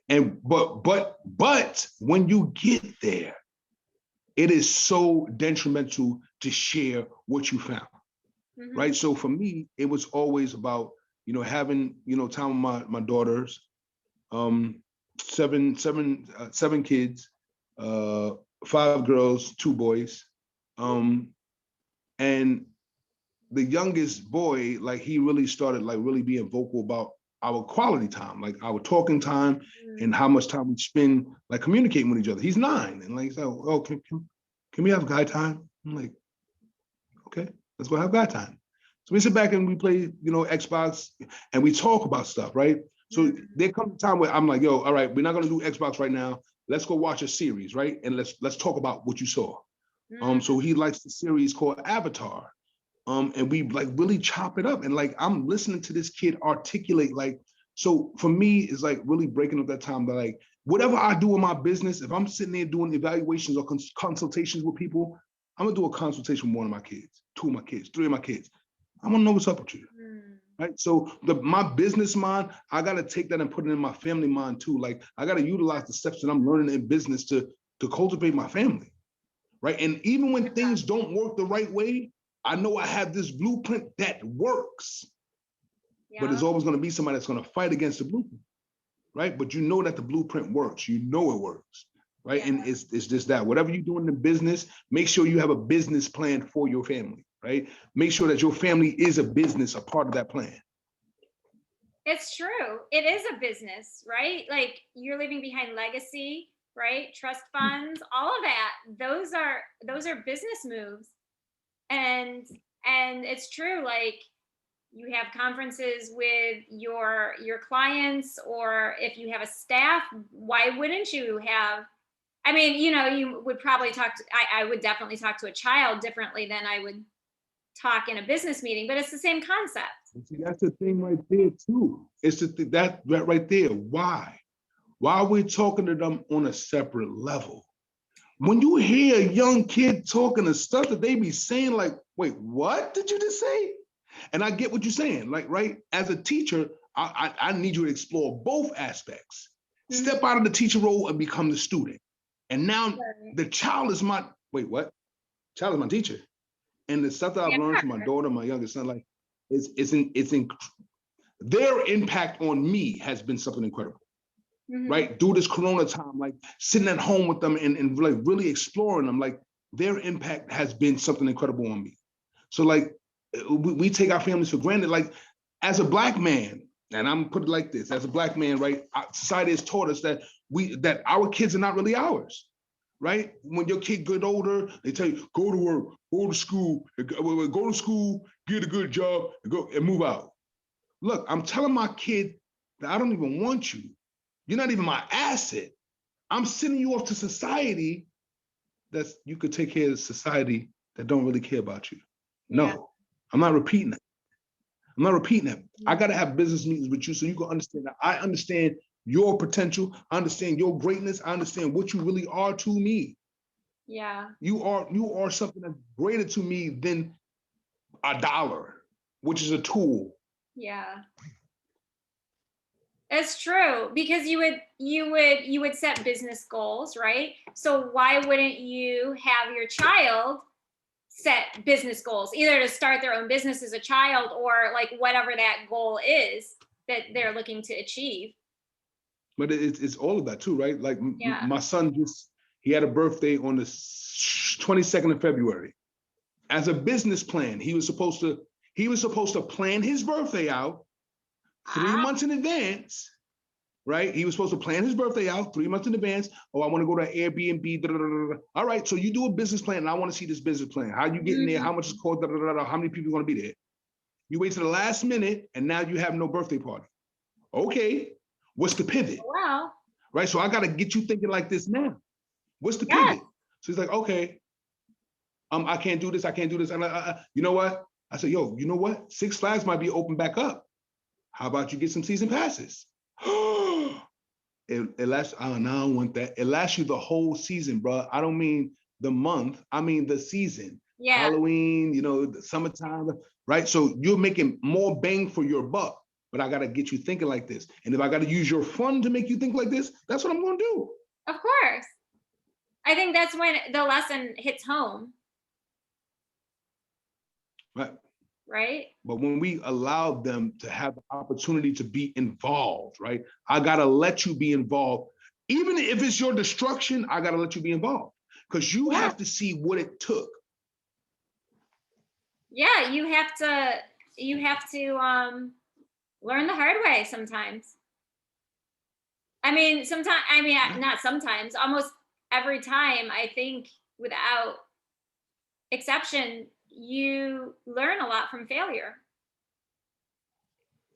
But when you get there, it is so detrimental to share what you found, Mhm. right? So for me, it was always about, you know, having, you know, time with my daughters, seven kids, 5 girls, 2 boys, and the youngest boy, like, he really started like really being vocal about our quality time, like our talking time, and how much time we spend like communicating with each other. He's 9, and like, he's like, oh, can we have guy time? I'm like, okay, let's go have guy time. So we sit back and we play, you know, Xbox, and we talk about stuff, right? So there comes a time where I'm like, yo, all right, we're not gonna do Xbox right now. Let's go watch a series, right? And let's talk about what you saw. So he likes the series called Avatar. And we like really chop it up. And like, I'm listening to this kid articulate, like, so for me, it's like really breaking up that time that, like, whatever I do in my business, if I'm sitting there doing evaluations or consultations with people, I'm gonna do a consultation with one of my kids, 2 of my kids, 3 of my kids. I wanna know what's up with you. Right. So my business mind, I gotta take that and put it in my family mind too. Like, I gotta utilize the steps that I'm learning in business to cultivate my family. Right. And even when things don't work the right way, I know I have this blueprint that works. Yeah. But there's always going to be somebody that's going to fight against the blueprint, right? But you know that the blueprint works. You know it works, right? Yeah. And it's just that whatever you do in the business, make sure you have a business plan for your family, right? Make sure that your family is a business, a part of that plan. It's true. It is a business, right? Like, you're leaving behind legacy, right? Trust funds, all of that. Those are business moves. And it's true, like, you have conferences with your clients, or if you have a staff, why wouldn't you have, I mean, you know, you would probably talk to, I would definitely talk to a child differently than I would talk in a business meeting, but it's the same concept. See, that's the thing right there too. It's that right there. Why are we talking to them on a separate level? When you hear a young kid talking the stuff that they be saying, like, wait, what did you just say? And I get what you're saying. Like, right, as a teacher, I need you to explore both aspects. Step out of the teacher role and become the student. And now the child is my, wait, what? Child is my teacher. And the stuff that I've learned from my daughter, my youngest son, like, their impact on me has been something incredible. Right? Through this Corona time, like sitting at home with them and like really exploring them, like, their impact has been something incredible on me. So like, we take our families for granted. Like, as a Black man, and I'm put it like this, as a Black man, right? Society has taught us that our kids are not really ours, right? When your kid get older, they tell you, go to work, go to school, get a good job, and go and move out. Look, I'm telling my kid that I don't even want you. You're not even my asset. I'm sending you off to society that's, you could take care of society that don't really care about you. No, yeah. I'm not repeating that. I got to have business meetings with you so you can understand that I understand your potential. I understand your greatness. I understand what you really are to me. Yeah. You are something that's greater to me than $1, which is a tool. Yeah. It's true, because you would set business goals, right? So why wouldn't you have your child set business goals, either to start their own business as a child, or like whatever that goal is that they're looking to achieve? But it's all of that too, right? Like, my son he had a birthday on the 22nd of February. As a business plan, he was supposed to plan his birthday out 3 months in advance, right? He was supposed to plan his birthday out 3 months in advance. Oh, I want to go to Airbnb. Da, da, da, da. All right, so you do a business plan, and I want to see this business plan. How you getting there? How much it's cost? Da, da, da, da. How many people are going to be there? You wait to the last minute, and now you have no birthday party. Okay, what's the pivot? Wow. Right, so I got to get you thinking like this now. What's the Yes. pivot? So he's like, okay, I can't do this. I can't do this. I'm like, you know what? I said, yo, you know what? Six Flags might be open back up. How about you get some season passes? It lasts, I don't want that. It lasts you the whole season, bro. I don't mean the month. I mean the season. Yeah. Halloween, you know, the summertime, right? So you're making more bang for your buck, but I got to get you thinking like this. And if I got to use your fun to make you think like this, that's what I'm going to do. Of course. I think that's when the lesson hits home. Right. Right. But when we allow them to have the opportunity to be involved, right? I got to let you be involved. Even if it's your destruction, I got to let you be involved because you have to see what it took. Yeah, you have to learn the hard way sometimes. Not sometimes, almost every time, I think without exception, you learn a lot from failure.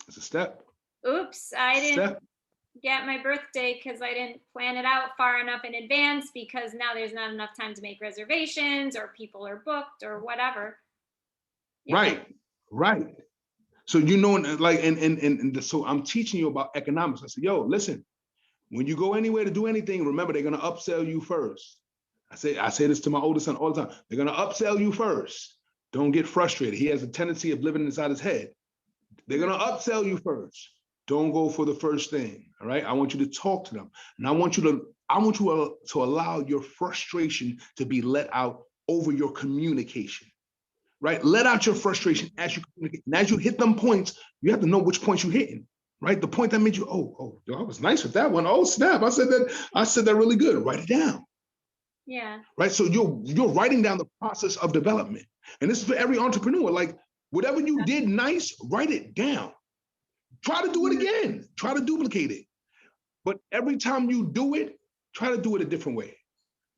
It's a step. Oops, I didn't get my birthday because I didn't plan it out far enough in advance because now there's not enough time to make reservations or people are booked or whatever. Yeah. Right. So you know, like, so I'm teaching you about economics. I said, yo, listen, when you go anywhere to do anything, remember they're gonna upsell you first. I say this to my oldest son all the time. They're gonna upsell you first. Don't get frustrated. He has a tendency of living inside his head. They're gonna upsell you first. Don't go for the first thing. All right. I want you to talk to them, and I want you to allow your frustration to be let out over your communication. Right? Let out your frustration as you communicate. And as you hit them points, you have to know which points you're hitting. Right? The point that made you, I was nice with that one. Oh, snap. I said that really good. Write it down. Yeah. Right. So you're writing down the process of development. And this is for every entrepreneur. Like whatever you did nice, write it down. Try to do it again. Try to duplicate it. But every time you do it, try to do it a different way.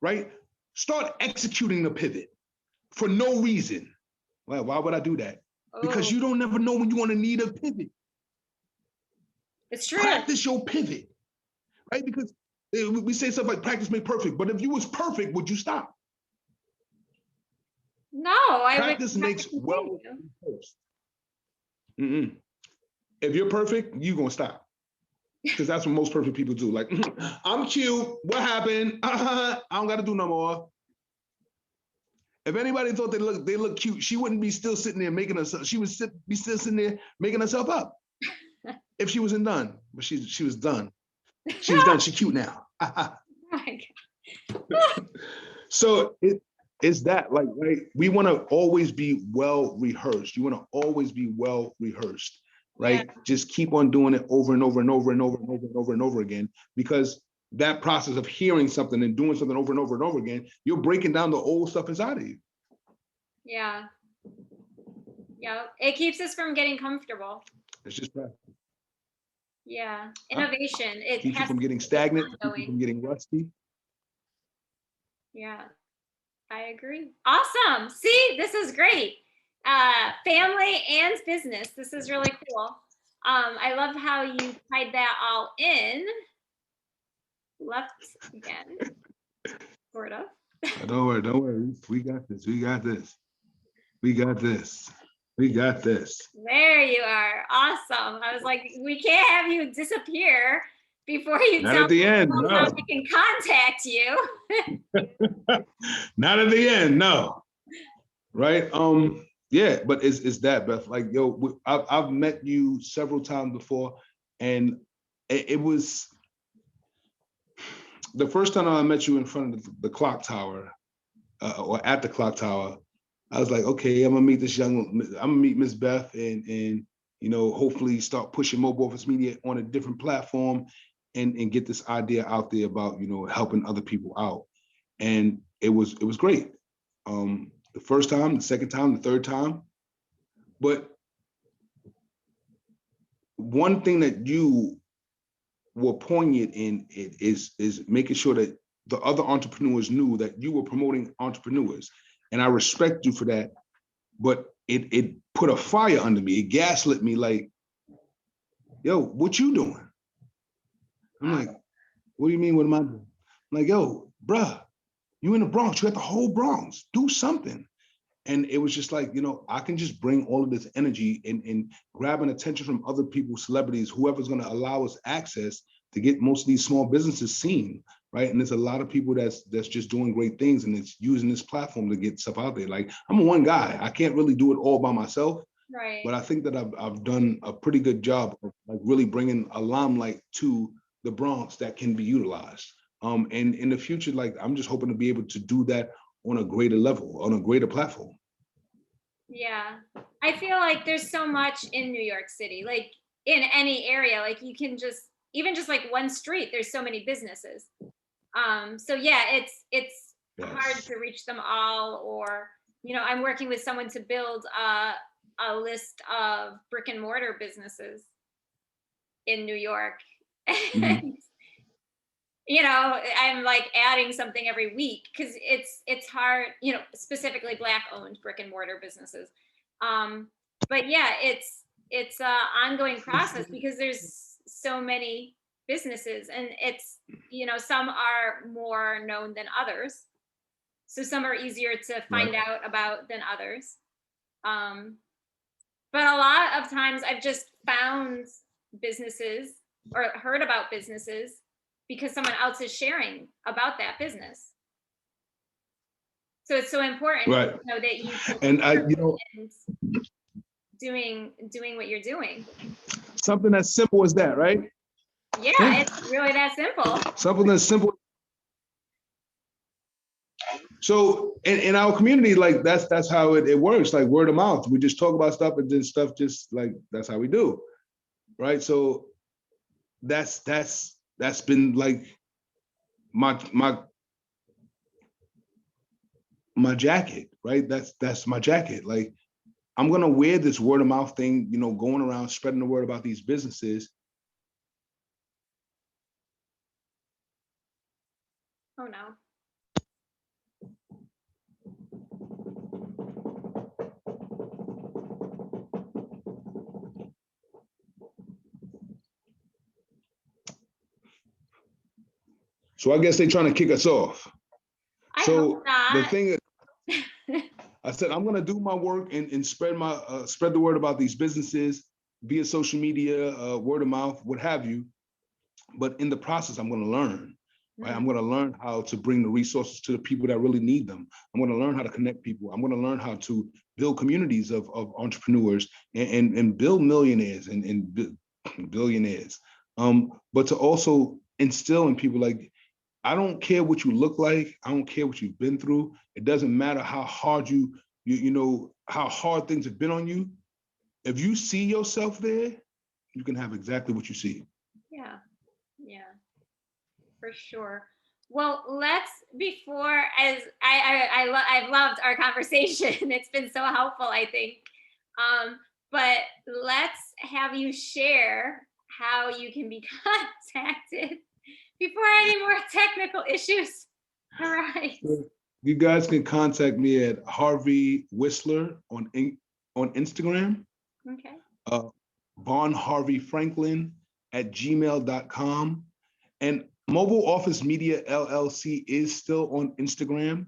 Right? Start executing the pivot for no reason. Well, why would I do that? Because you don't never know when you want to need a pivot. It's true. Practice your pivot, right? Because we say stuff like practice make perfect, but if you was perfect, would you stop? No, practice makes well rehearsed. If you're perfect, you're gonna stop. Because that's what most perfect people do. Like, I'm cute. What happened? I don't gotta do no more. If anybody thought they look cute, she wouldn't be still sitting there making herself. She would be still sitting there making herself up. If she wasn't done, but she was done. She was done. She cute now. So it's that like right. We want to always be well rehearsed. You want to always be well rehearsed, right? Yeah. Just keep on doing it over and over and over and over and over and over and over again, because that process of hearing something and doing something over and over and over again, you're breaking down the old stuff inside of you. Yeah. Yeah. It keeps us from getting comfortable. It's just practice. Yeah. Innovation. It keeps you from getting stagnant, keeps you from getting rusty. Yeah. I agree. Awesome. See, this is great. Family and business. This is really cool. I love how you tied that all in. Left again, sort of. Don't worry. We got this. There you are. Awesome. I was like, we can't have you disappear before you Not at the end. No. How we can contact you. Not at the end. No. Right. Yeah, but it's that, Beth. Like, yo, I've met you several times before, and it was the first time I met you in front of the clock tower, or at the clock tower. I was like, okay, I'm gonna meet Miss Beth, and hopefully start pushing Mobil Office Media on a different platform, and get this idea out there about helping other people out. And it was great. The first time, the second time, the third time. But one thing that you were poignant in it is making sure that the other entrepreneurs knew that you were promoting entrepreneurs. And I respect you for that. But it put a fire under me. It gaslit me like, yo, what you doing? I'm like, what do you mean, what am I doing? I'm like, yo, bruh, You in the Bronx, you got the whole Bronx, do something. And it was just like, I can just bring all of this energy and grabbing attention from other people, celebrities, whoever's going to allow us access to get most of these small businesses seen, right? And there's a lot of people that's just doing great things, and it's using this platform to get stuff out there. Like, I'm one guy, I can't really do it all by myself, Right. but I think that I've done a pretty good job of like really bringing a limelight to the Bronx that can be utilized. And in the future, like, I'm just hoping to be able to do that on a greater level, on a greater platform. Yeah. I feel like there's so much in New York City, like in any area, like you can even just like one street, there's so many businesses. So yeah, it's Yes. hard to reach them all, or, I'm working with someone to build a list of brick and mortar businesses in New York. Mhm. I'm like adding something every week because it's hard, specifically Black owned brick and mortar businesses. But yeah, it's a ongoing process because there's so many businesses, and it's, some are more known than others. So some are easier to find Right. out about than others. But a lot of times I've just found businesses or heard about businesses because someone else is sharing about that business. So it's so important Right. to know that you can And doing what you're doing. something as simple as that, right? Yeah, it's really that simple. Something that's simple. So in our community, like that's how it works, like word of mouth. We just talk about stuff, and then stuff just like that's how we do, right? So that's been like my jacket, right? That's my jacket. Like, I'm gonna wear this word of mouth thing, going around spreading the word about these businesses. Oh no. So I guess they're trying to kick us off. I So hope not. the thing is, I said I'm gonna do my work and spread the word about these businesses via social media, word of mouth, what have you. But in the process, I'm gonna learn. Right? I'm gonna learn how to bring the resources to the people that really need them. I'm gonna learn how to connect people. I'm gonna learn how to build communities of entrepreneurs and build millionaires and billionaires. But to also instill in people, like, I don't care what you look like. I don't care what you've been through. It doesn't matter how hard how hard things have been on you. If you see yourself there, you can have exactly what you see. Yeah. Yeah, for sure. Well, I've loved our conversation. It's been so helpful, I think. But let's have you share how you can be contacted before any more technical issues arise. You guys can contact me at Harvey Whistler on Instagram. Okay. Von Harvey Franklin at gmail.com. And Mobil Office Media LLC is still on Instagram.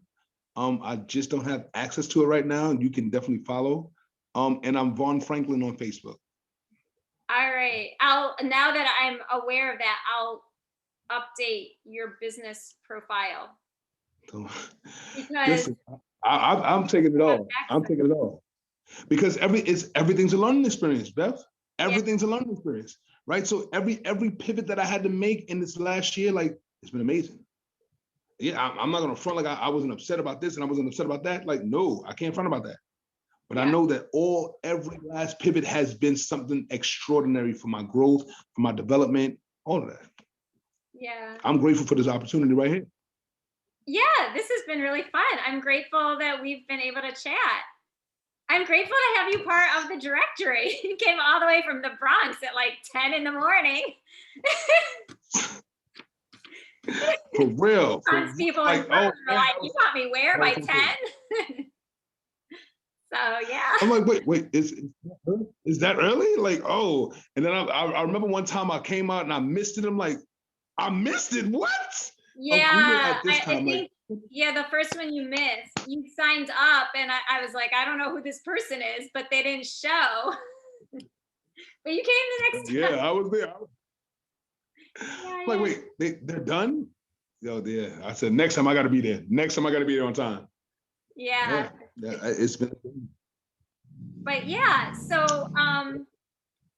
I just don't have access to it right now. You can definitely follow. And I'm Von Franklin on Facebook. All right. Now that I'm aware of that, I'll update your business profile. So, Because listen, I'm taking it all. I'm taking it all. Because everything's a learning experience, Beth. Everything's a learning experience, right? So every pivot that I had to make in this last year, like, it's been amazing. Yeah, I'm not gonna front like I wasn't upset about this and I wasn't upset about that. Like, no, I can't front about that. But I know that every last pivot has been something extraordinary for my growth, for my development, all of that. Yeah. I'm grateful for this opportunity right here. Yeah, this has been really fun. I'm grateful that we've been able to chat. I'm grateful to have you part of the directory. You came all the way from the Bronx at like 10 in the morning. For real. Bronx people in Brooklyn were like, you want me where by 10? So yeah. I'm like, wait, is that early? Like, oh, and then I remember one time I came out and I missed it. I'm like, I missed it. What? Yeah, At this time, I think Yeah, the first one you missed. You signed up, and I was like, I don't know who this person is, but they didn't show. But you came the next Yeah, time. I was there. Yeah, Like, yeah. wait, they're done? Yo, yeah. I said, next time I got to be there. Next time I got to be there on time. Yeah. Yeah, it's been. But yeah, so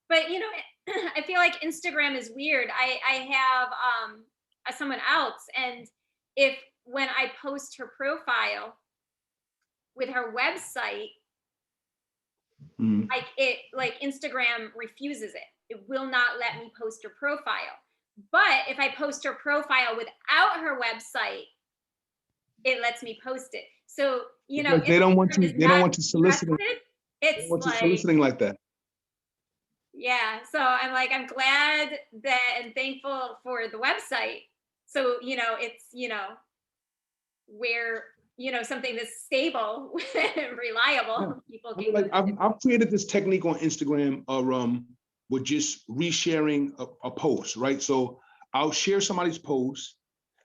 but you know, I feel like Instagram is weird. I have someone else, and if when I post her profile with her website, Mhm. like Instagram refuses it. It will not let me post her profile. But if I post her profile without her website, it lets me post it. So, you know, Because they don't want Instagram you. is They don't not want you soliciting. trusted. They don't It's want you like, soliciting like that. yeah. So I'm like, I'm glad that and thankful for the website. So, you know, it's, you know, where, you know, something that's stable and Yeah. reliable, people I can mean, use like I've created this technique on Instagram of with just resharing a post, right? So I'll share somebody's post,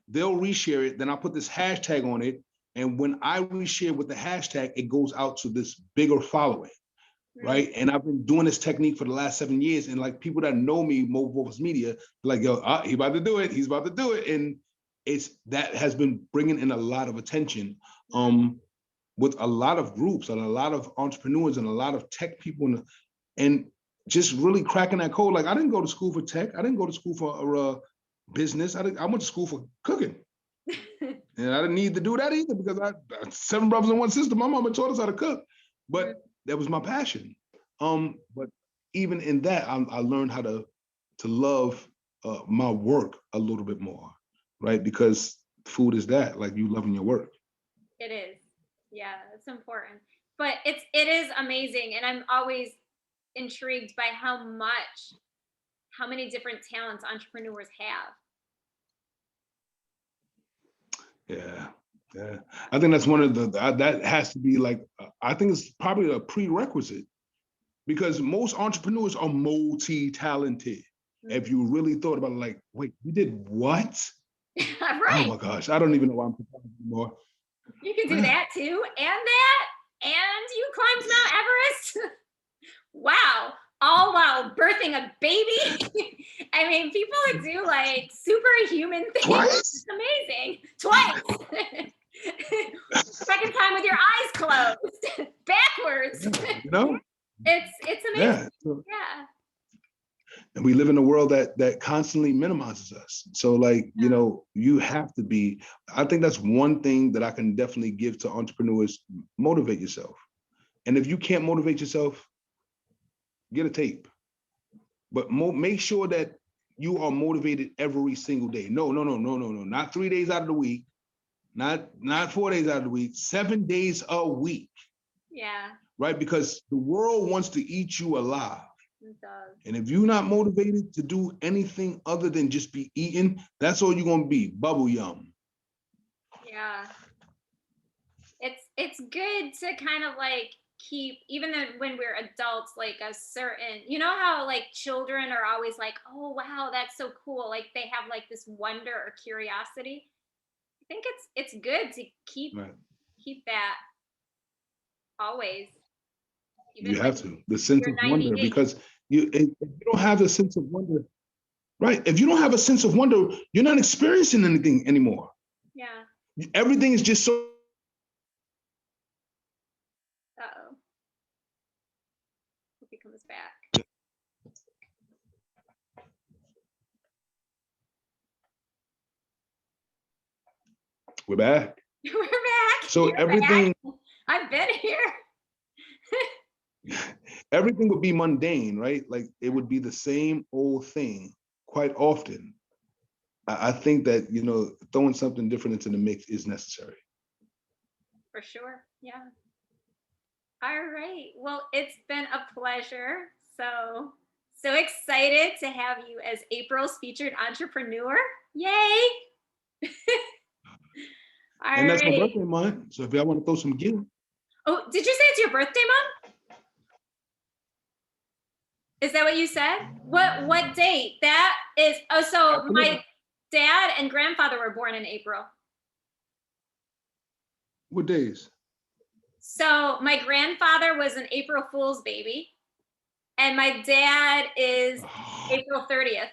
they'll reshare it, then I'll put this hashtag on it, and when I reshare with the hashtag, it goes out to this bigger following, right? And I've been doing this technique for the last 7 years, and like people that know me, Mobil Office Media, like, yo, he about to do it, he's about to do it, and it's that has been bringing in a lot of attention. With a lot of groups and a lot of entrepreneurs and a lot of tech people and just really cracking that code. Like I didn't go to school for tech. I didn't go to school for business. I went to school for cooking. And I didn't need to do that either because I 7 brothers and 1 sister. My mama taught us how to cook, but that was my passion. But even in that, I learned how to love my work a little bit more, right? Because food is that, like you loving your work. It is. Yeah, it's important. But it is amazing, and I'm always intrigued by how many different talents entrepreneurs have. Yeah, yeah. I think that's one of that has to be like, I think it's probably a prerequisite because most entrepreneurs are multi-talented. If you really thought about it, like, wait, you did what? Oh Right. my gosh, I don't even know why I'm surprised anymore. You can do that too, and you climbed Mount Everest. Wow. All while birthing a baby. I mean, people that do like superhuman things. Twice? It's amazing. Twice. Second time with your eyes closed. Backwards. You know? It's amazing. Yeah. So, Yeah. and we live in a world that constantly minimizes us. So like, you know, you have to be, I think that's one thing that I can definitely give to entrepreneurs, motivate yourself. And if you can't motivate yourself, get a tape. But make sure that you are motivated every single day. No, not 3 days out of the week, not 4 days out of the week, 7 days a week. Yeah. Right? Because the world wants to eat you alive. It does. And if you're not motivated to do anything other than just be eating, that's all you're gonna be, bubble yum. Yeah. It's good to kind of like keep, even though when we're adults, like a certain, you know how like children are always like, oh wow, that's so cool, like they have like this wonder or curiosity. I think it's good to keep Right. keep that always, even You when have to, the sense you're of wonder, 98. because if you don't have a sense of wonder, right? If you don't have a sense of wonder, you're not experiencing anything anymore. Yeah. Everything is just so. Uh-oh. Hope he comes back. We're back. We're back. So You're everything, back. I've been here. everything would be mundane, right? Like it would be the same old thing quite often. I think that, you know, throwing something different into the mix is necessary. For sure. Yeah. All right. Well, it's been a pleasure. So excited to have you as April's featured entrepreneur. Yay. All And that's my right. birthday month. So if y'all want to throw some gift. Oh, did you say it's your birthday month? Is that what you said? What date? That is, oh, so Absolutely. my dad and grandfather were born in April. What days? So my grandfather was an April Fool's baby, and my dad is April 30th.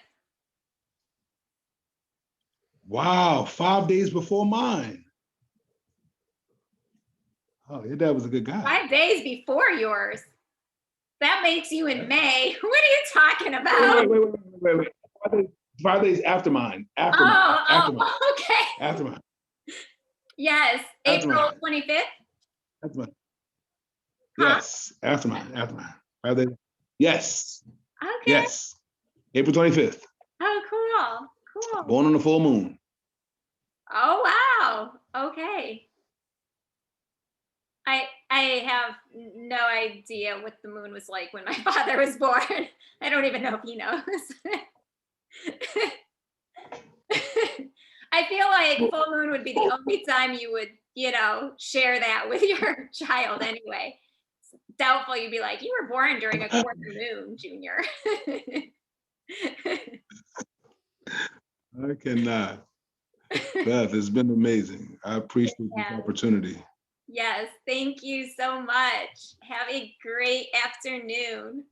Wow, 5 days before mine. Oh, your dad was a good guy. 5 days before yours. That makes you in May. What are you talking about? Wait. 5 days after mine. After mine. Okay. After mine. Yes, After April mine. 25th. After mine. Huh? Yes, after mine. 5 days. Yes. Okay. Yes. April 25th. Oh, cool. Cool. Born on the full moon. Oh, wow. Okay. I have no idea what the moon was like when my father was born. I don't even know if he knows. I feel like full moon would be the only time you would, share that with your child anyway. It's doubtful you'd be like, you were born during a quarter moon, Junior. I cannot. Beth, it's been amazing. I appreciate this opportunity. Yes, thank you so much. Have a great afternoon.